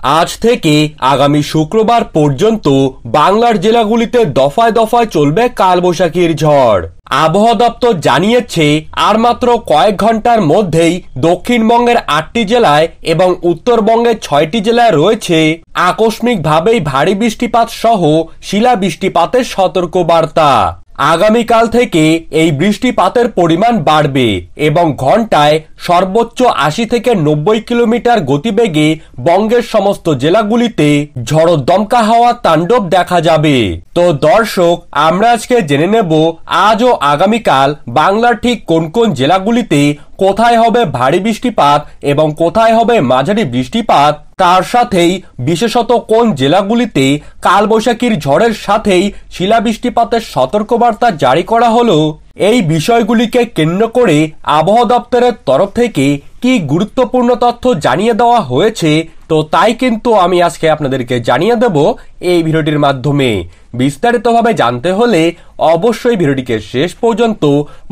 আজ থেকে আগামী শুক্রবার পর্যন্ত বাংলার জেলাগুলিতে দফায় দফায় চলবে কালবৈশাখীর ঝড়। আবহাওয়া দপ্তর জানিয়েছে আর মাত্র কয়েক ঘন্টার মধ্যেই দক্ষিণবঙ্গের 8টি জেলায় এবং উত্তরবঙ্গের 6টি জেলায় রয়েছে আকস্মিকভাবেই ভারী বৃষ্টিপাত সহ শিলা বৃষ্টিপাতের সতর্কবার্তা। আগামীকাল থেকে এই বৃষ্টিপাতের পরিমাণ বাড়বে এবং ঘন্টায় সর্বোচ্চ 80 থেকে 90 কিলোমিটার গতিবেগে বঙ্গের সমস্ত জেলাগুলিতে ঝড়ো দমকা হাওয়ার তাণ্ডব দেখা যাবে। তো দর্শক, আমরা আজকে জেনে নেব আজ ও আগামীকাল বাংলার ঠিক কোন কোন জেলাগুলিতে কোথায় হবে ভারী বৃষ্টিপাত এবং কোথায় হবে মাঝারি বৃষ্টিপাত, তার সাথেই বিশেষত কোন জেলাগুলিতে কালবৈশাখীর ঝড়ের সাথেই শিলা বৃষ্টিপাতের সতর্কবার্তা জারি করা হলো। এই বিষয়গুলিকে কেন্দ্র করে আবহাওয়া দপ্তরের তরফ থেকে কি গুরুত্বপূর্ণ তথ্য জানিয়ে দেওয়া হয়েছে, তো তাই কিন্তু আমি আজকে আপনাদেরকে জানিয়ে দেব এই ভিডিওটির মাধ্যমে। বিস্তারিতভাবে জানতে হলে অবশ্যই ভিডিওটিকে শেষ পর্যন্ত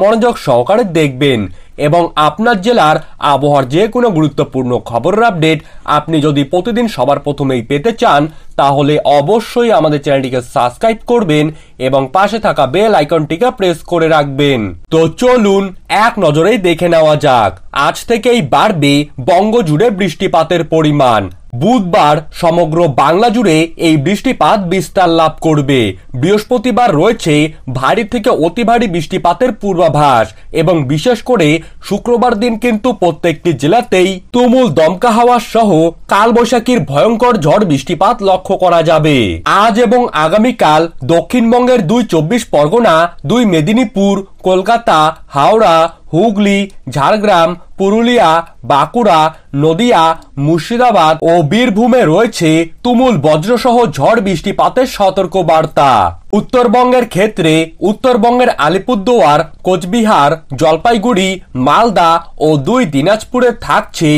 মনোযোগ সহকারে দেখবেন এবং আপনার জেলার আবহাওয়ার যে কোনো গুরুত্বপূর্ণ খবরের আপডেট আপনি যদি প্রতিদিন সবার প্রথমেই পেতে চান তাহলে অবশ্যই আমাদের চ্যানেলটিকে সাবস্ক্রাইব করবেন এবং পাশে থাকা বেল আইকনটিকে প্রেস করে রাখবেন। তো চলুন এক নজরেই দেখে নেওয়া যাক আজ থেকেই বাড়বে বঙ্গ জুড়ে বৃষ্টিপাতের পরিমাণ। বুধবার সমগ্র বাংলা জুড়ে এই বৃষ্টিপাত বিস্তার লাভ করবে। বৃহস্পতিবার রয়েছে ভারী থেকে অতি ভারী বৃষ্টিপাতের পূর্বাভাস এবং বিশেষ করে শুক্রবার দিন কিন্তু প্রত্যেকটি জেলাতেই তুমুল দমকা হাওয়া সহ কালবৈশাখীর ভয়ঙ্কর ঝড় বৃষ্টিপাত লক্ষ্য করা যাবে। আজ এবং আগামীকাল দক্ষিণবঙ্গের 2 24 পরগনা, 2 মেদিনীপুর, কলকাতা, হাওড়া, হুগলি, ঝাড়গ্রাম, পুরুলিয়া, বাঁকুড়া, নদিয়া, মুর্শিদাবাদ ও বীরভূমে রয়েছে তুমুল বজ্রসহ ঝড় বৃষ্টিপাতের সতর্কবার্তা। উত্তরবঙ্গের ক্ষেত্রে উত্তরবঙ্গের আলিপুরদুয়ার, কোচবিহার, জলপাইগুড়ি, মালদা ও 2 দিনাজপুরে থাকছে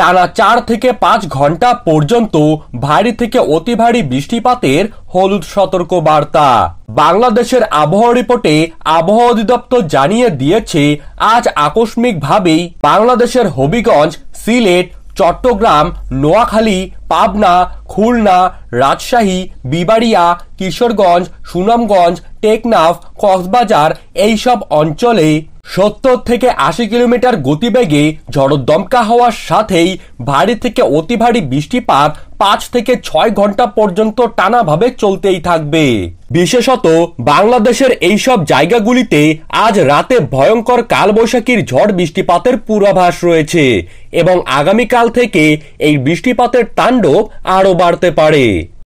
টানা 4 থেকে 5 ঘন্টা পর্যন্ত ভারী থেকে অতি ভারী বৃষ্টিপাতের হলুদ সতর্কবার্তা। বাংলাদেশের আবহাওয়া রিপোর্টে আবহাওয়া অধিদপ্তর জানিয়ে দিয়েছে আজ আকস্মিকভাবেই বাংলাদেশের হবিগঞ্জ, সিলেট, চট্টগ্রাম, নোয়াখালী, পাবনা, খুলনা, রাজশাহী, বিবাড়িয়া, কিশোরগঞ্জ, সুনামগঞ্জ, টেকনাফ, কক্সবাজার এইসব অঞ্চলে 70 থেকে 80 কিলোমিটার গতিবেগে ঝড়ো দমকা হওয়ার সাথেই ভারী থেকে অতি ভারী বৃষ্টিপাত 5 থেকে 6 ঘন্টা পর্যন্ত টানাভাবে চলতেই থাকবে। বিশেষত বাংলাদেশের এইসব জায়গাগুলিতে আজ রাতে ভয়ঙ্কর কালবৈশাখীর ঝড় বৃষ্টিপাতের পূর্বাভাস রয়েছে এবং আগামীকাল থেকে এই বৃষ্টিপাতের তাণ্ডব আরও বাড়তে পারে।